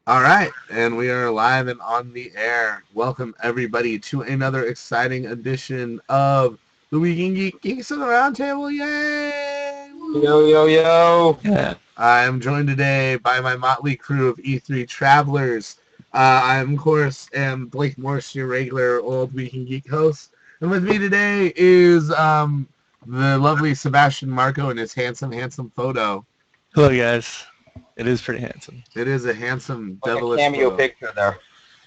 All right, and we are live and on the air. Welcome everybody to another exciting edition of the Weekend Geeks of the Roundtable. Yay! Yo, yo, yo. Yeah. I am joined today by my motley crew of E3 travelers. I, of course, am Blake Morse, your regular old Weekend Geek host, and with me today is the lovely Sebastian Marco and his handsome photo. Hello, guys. It is pretty handsome. It is a handsome, Like a devilish cameo photo. picture there.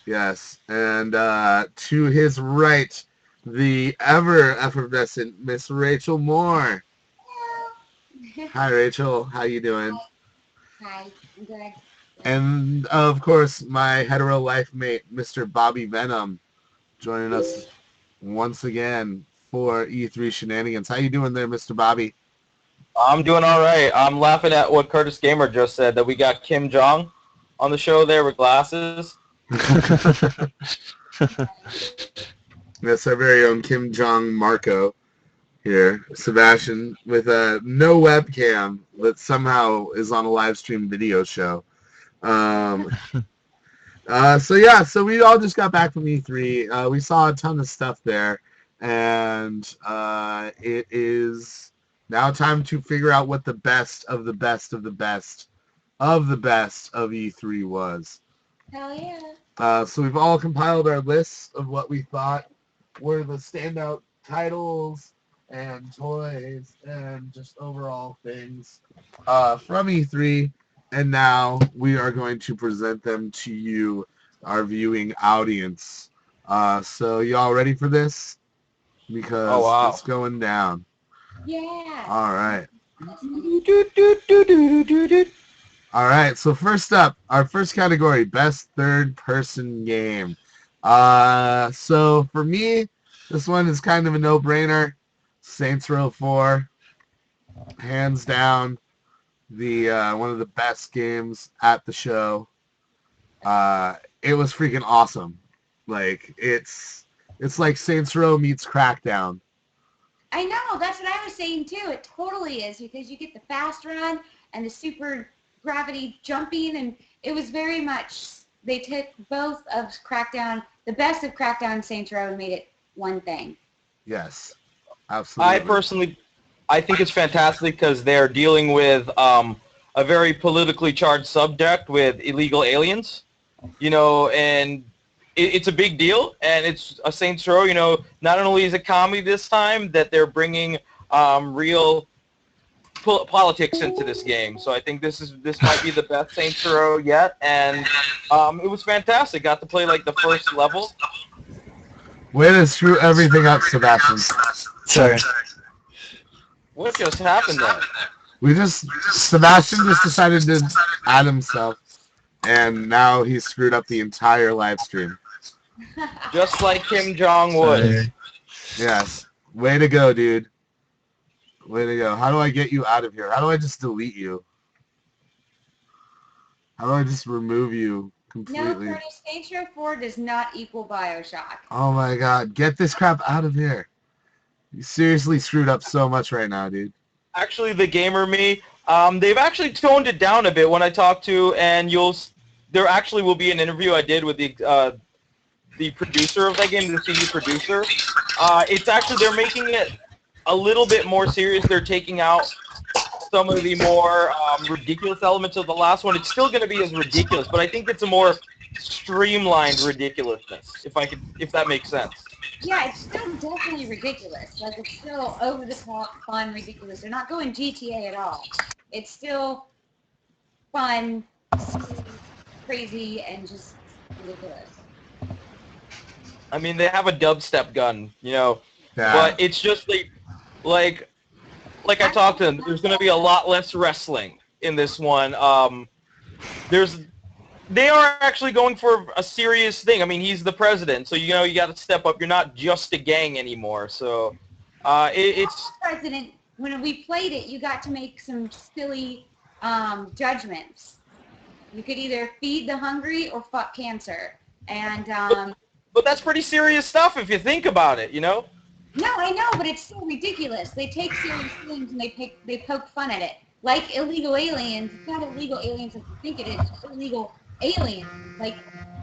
Yes, and to his right, the ever effervescent Miss Raychul Moore. Hi, Rachel. How you doing? Hi, I'm good. And of course, my hetero life mate, Mr. Bobby Venom, joining us once again for E3 shenanigans. How you doing there, Mr. Bobby? I'm doing all right. I'm laughing at what Curtis Gamer just said, that we got Kim Jong on the show there with glasses. That's our very own Kim Jong Marco here. Sebastian with no webcam, but somehow is on a live stream video show. So we all just got back from E3. We saw a ton of stuff there, and it is now time to figure out what the best of the best of the best of the best of E3 was. Hell yeah. So we've all compiled our lists of what we thought were the standout titles and toys and just overall things from E3. And now we are going to present them to you, our viewing audience. So y'all ready for this? Because it's going down. Yeah. All right. All right, so first up, our first category, best third-person game. So for me, this one is kind of a no-brainer. Saints Row 4, hands down, the one of the best games at the show. It was freaking awesome. Like it's like Saints Row meets Crackdown. I know, that's what I was saying too. It totally is, because you get the fast run and the super gravity jumping, and it was very much, they took both of Crackdown, the best of Crackdown and Saints Row, and made it one thing. Yes, absolutely. I think it's fantastic because they're dealing with a very politically charged subject with illegal aliens, and it's a big deal, and it's a Saints Row, not only is it comedy this time, that they're bringing real politics into this game. So I think this might be the best Saints Row yet, and it was fantastic. Got to play like the first level. Way to screw everything up, Sebastian. Sorry. What just happened there? Sebastian just decided to add himself, and now he's screwed up the entire live stream. Just like Kim Jong would. Yes. Way to go, dude. Way to go. How do I get you out of here? How do I just delete you? How do I just remove you completely? No, Curtis, Saints Row 4 does not equal Bioshock. Oh my god. Get this crap out of here. You seriously screwed up so much right now, dude. Actually, the gamer me, they've actually toned it down a bit when I talk to, and there actually will be an interview I did with the producer of that game, the CD producer. It's actually, they're making it a little bit more serious. They're taking out some of the more ridiculous elements of the last one. It's still going to be as ridiculous, but I think it's a more streamlined ridiculousness, if that makes sense. Yeah, it's still definitely ridiculous. Like, it's still over-the-top, fun, ridiculous. They're not going GTA at all. It's still fun, silly, crazy, and just ridiculous. I mean, they have a dubstep gun, Yeah. but it's just like I talked to them, there's going to be a lot less wrestling in this one. They are actually going for a serious thing. I mean, he's the president, so you got to step up. You're not just a gang anymore. So it's President. When we played it, you got to make some silly judgments. You could either feed the hungry or fuck cancer, and but that's pretty serious stuff if you think about it. No, I know, but it's still ridiculous. They take serious things and they poke fun at it. Like illegal aliens. It's not illegal aliens like you think it is. It's illegal alien, like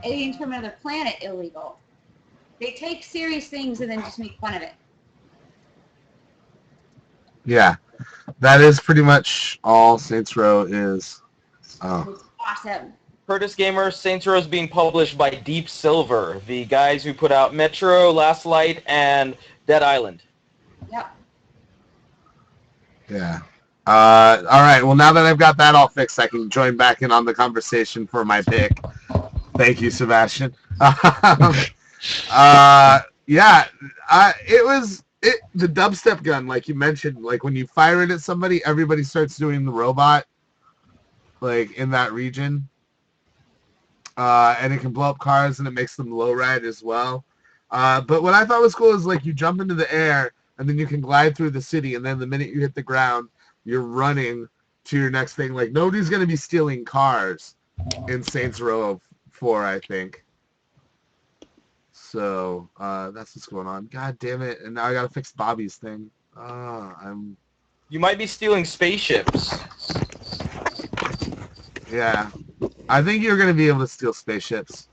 aliens from another planet, illegal. They take serious things and then just make fun of it. Yeah, that is pretty much all Saints Row is. Oh. It's awesome. Curtis Gamer, Saints Row is being published by Deep Silver, the guys who put out Metro, Last Light, and Dead Island. Yep. Yeah. All right. Well, now that I've got that all fixed, I can join back in on the conversation for my pick. Thank you, Sebastian. Yeah. The dubstep gun, like you mentioned, like when you fire it at somebody, everybody starts doing the robot, like in that region. And it can blow up cars and it makes them low ride as well. But what I thought was cool is like you jump into the air and then you can glide through the city, and then the minute you hit the ground, you're running to your next thing. Like nobody's gonna be stealing cars in Saints Row 4, I think. So that's what's going on. God damn it! And now I gotta fix Bobby's thing. You might be stealing spaceships. Yeah. I think you're gonna be able to steal spaceships.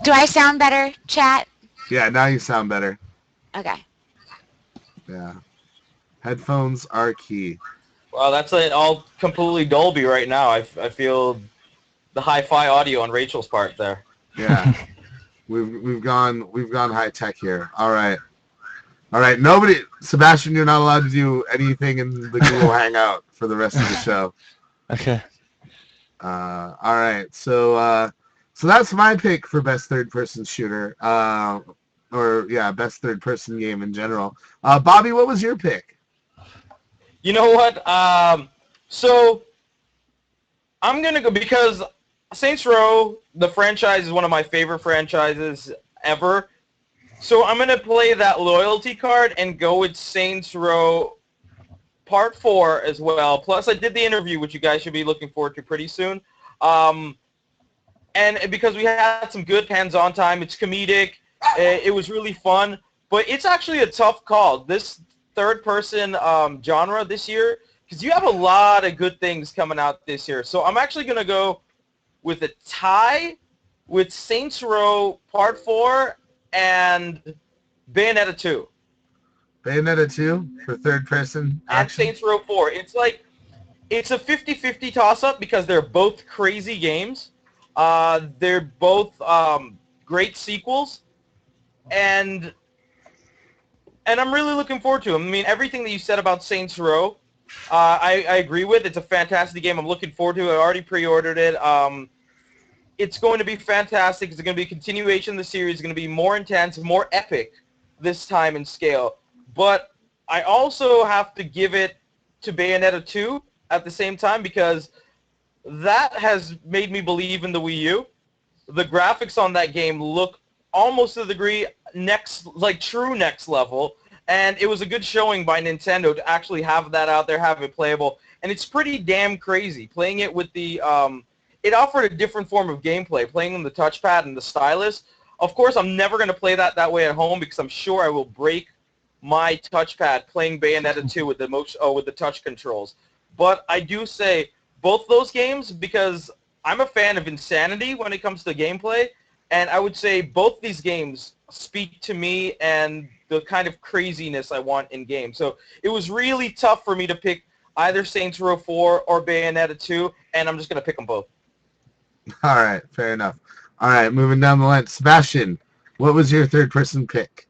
Do I sound better, chat? Yeah, now you sound better. Okay. Yeah. Headphones are key. Well, that's all completely Dolby right now. I feel the hi-fi audio on Rachel's part there. Yeah. we've gone high tech here. All right. Nobody, Sebastian, you're not allowed to do anything in the Google Hangout for the rest of the show. Okay. All right. So that's my pick for best third-person shooter. Best third-person game in general. Bobby, what was your pick? You know what? So I'm gonna go because Saints Row, the franchise, is one of my favorite franchises ever. So I'm gonna play that loyalty card and go with Saints Row Part 4 as well. Plus, I did the interview, which you guys should be looking forward to pretty soon. And because we had some good hands-on time, it's comedic. It was really fun, but it's actually a tough call. This third-person genre this year, because you have a lot of good things coming out this year. So I'm actually going to go with a tie with Saints Row Part 4 and Bayonetta 2. Bayonetta 2 for third-person action? And Saints Row 4. It's a 50-50 toss-up because they're both crazy games. They're both great sequels. And I'm really looking forward to them. I mean, everything that you said about Saints Row, I agree with. It's a fantastic game. I'm looking forward to it. I already pre-ordered it. It's going to be fantastic. It's going to be a continuation of the series. It's going to be more intense, more epic this time in scale. But I also have to give it to Bayonetta 2 at the same time because that has made me believe in the Wii U. The graphics on that game look almost to the degree true next level, and it was a good showing by Nintendo to actually have that out there, have it playable, and it's pretty damn crazy. Playing it with the, it offered a different form of gameplay, playing on the touchpad and the stylus. Of course, I'm never going to play that way at home because I'm sure I will break my touchpad playing Bayonetta 2 with the touch controls. But I do say both those games, because I'm a fan of insanity when it comes to gameplay, and I would say both these games speak to me and the kind of craziness I want in games. So it was really tough for me to pick either Saints Row 4 or Bayonetta 2, and I'm just going to pick them both. All right, fair enough. All right, moving down the line. Sebastian, what was your third-person pick?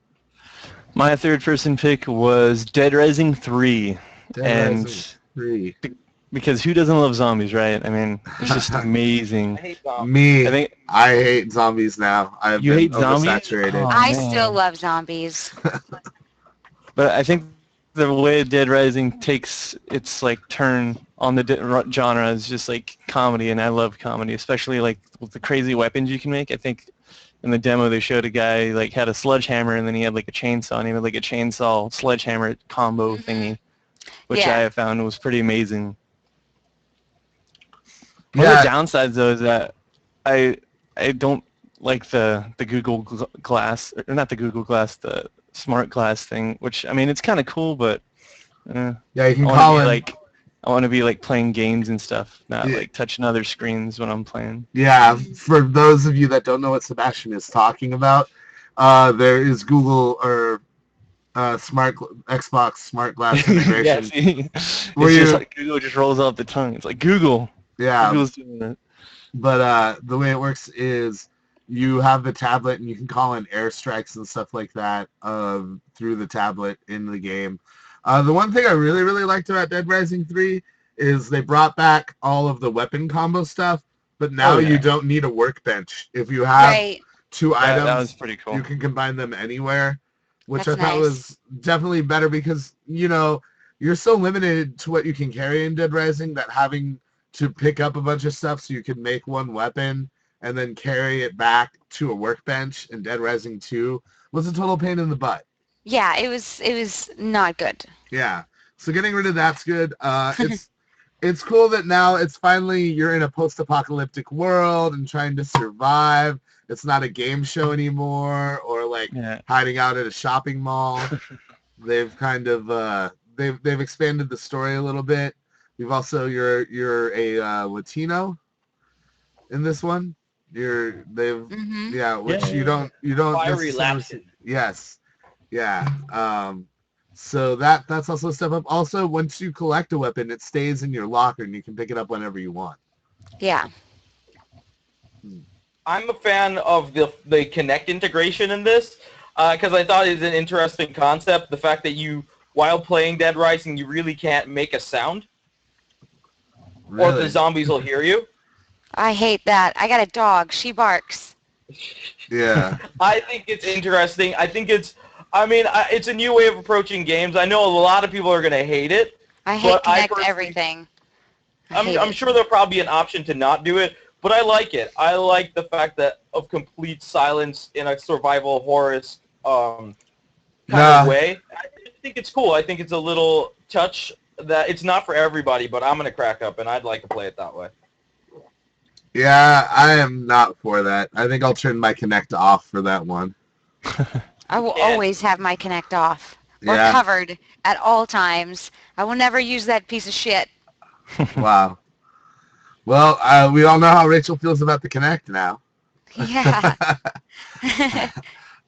My third-person pick was Dead Rising 3. Rising 3. Because who doesn't love zombies, right? I mean, it's just amazing. I hate zombies. I hate zombies now. I've You been hate zombies? oversaturated. Oh, I man. still love zombies. But I think the way Dead Rising takes its turn on the genre is just comedy, and I love comedy, especially with the crazy weapons you can make. I think in the demo they showed a guy had a sledgehammer, and then he had a chainsaw, and he had a chainsaw sledgehammer combo thingy, which Yeah. I have found was pretty amazing. One Yeah. of the downsides though is that I don't like the Google Glass, or not the Google Glass, the smart glass thing, which I mean it's kind of cool, but Yeah, you can I call want it. to I want to be like playing games and stuff, not Yeah. like touching other screens when I'm playing. Yeah, for those of you that don't know what Sebastian is talking about, there is Google or Xbox Smart Glass Yeah, integration. see, it's Where just you, like Google just rolls off the tongue. It's like Google. yeah, Google's doing it. but the way it works is you have the tablet and you can call in airstrikes and stuff like that through the tablet in the game. The one thing I really, really liked about Dead Rising 3 is they brought back all of the weapon combo stuff, but now Oh, yeah. you don't need a workbench. If you have Right. two That was items, pretty cool. you can combine them anywhere, which That's I thought nice. was definitely better because, you're so limited to what you can carry in Dead Rising that having to pick up a bunch of stuff so you can make one weapon and then carry it back to a workbench in Dead Rising 2 was a total pain in the butt. Yeah, it was not good. Yeah. So getting rid of that's good. It's cool that now it's finally you're in a post-apocalyptic world and trying to survive. It's not a game show anymore or like Yeah. hiding out at a shopping mall. They've kind of they've expanded the story a little bit. You've also you're a Latino in this one. Mhm. Which Yeah. you don't Fiery necessarily- Latin. Yes. Yeah. So that's also a step up. Also, once you collect a weapon, it stays in your locker and you can pick it up whenever you want. Yeah. I'm a fan of the Kinect integration in this because I thought it was an interesting concept. The fact that while playing Dead Rising, you really can't make a sound, or the Really? zombies will hear you. I hate that. I got a dog. She barks. Yeah. I think it's interesting. I think it's a new way of approaching games. I know a lot of people are going to hate it. I hate But I Connect personally- everything. I hate I'm it. sure there'll probably be an option to not do it, but I like it. I like the fact that of complete silence in a survival horror kind of way. I think it's cool. I think it's a little touch that it's not for everybody, but I'm going to crack up, and I'd like to play it that way. Yeah, I am not for that. I think I'll turn my Kinect off for that one. I will Yeah. always have my Connect off or Yeah. covered at all times. I will never use that piece of shit. Wow. Well, we all know how Rachel feels about the Kinect now. Yeah.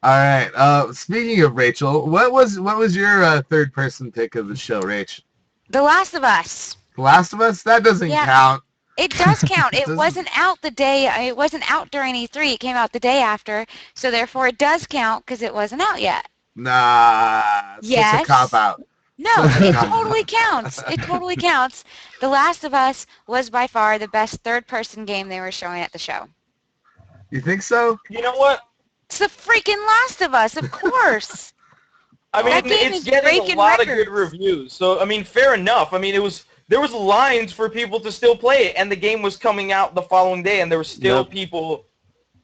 All right. Speaking of Rachel, what was your third person pick of the show, Rach? The Last of Us. The Last of Us? That doesn't Yeah. count. It does count. It Doesn't- wasn't out it wasn't out during E3. It came out the day after. So therefore it does count because it wasn't out yet. Nah. It's Yes. such a cop out. No, it totally counts. It totally counts. The Last of Us was by far the best third-person game they were showing at the show. You think so? You know what? It's the freaking Last of Us, of course. I mean, That game it's is getting a breaking lot of good records. reviews. So, I mean, fair enough. I mean, there was lines for people to still play it, and the game was coming out the following day, and there were still Yep. people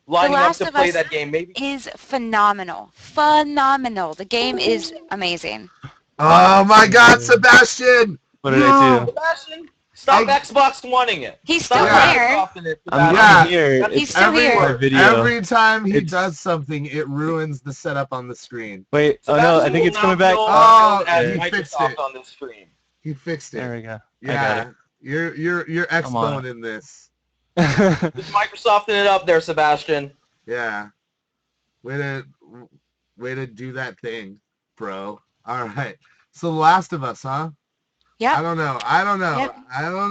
lining up Last to of play Us that game. Maybe Is phenomenal. Phenomenal. The game is amazing. Oh my God, Sebastian! What did I do? Sebastian, stop Xbox Oneing it. He's Stop still Yeah. here. Microsofting it, I'm Sebastian. Yeah. here. He's It's still here. my video. Every time he It's- does something, it ruins the setup on the screen. Wait, oh no, I Sebastian think will it's coming not back. be Oh, known as he fixed Microsoft it. on this stream. He fixed it. There we go. Yeah, you're Come on. X-Bone in this. I got it. Just Microsofting it up there, Sebastian. Yeah, way to do that thing, bro. All right, so The Last of Us, huh? Yep. I don't know. Yep. I don't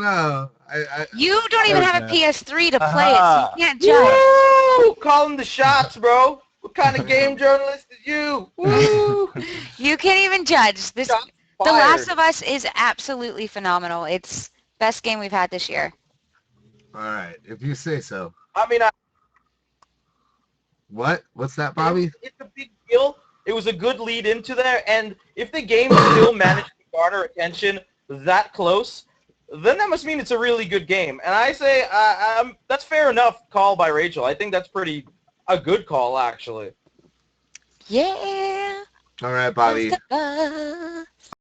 know. I You don't even have a Okay. PS3 to play it, so you can't judge. Woo! Calling the shots, bro. What kind of game journalist is you? Woo! You can't even judge. The Shots Last fired. of Us is absolutely phenomenal. It's best game we've had this year. all right, if you say so. I mean, What's that, Bobby? it's a big deal. It was a good lead into there, and if the game still managed to garner attention that close, then that must mean it's a really good game. And I say that's fair enough call by Rachel. I think that's a good call, actually. Yeah. All right, Bobby. Last of Us.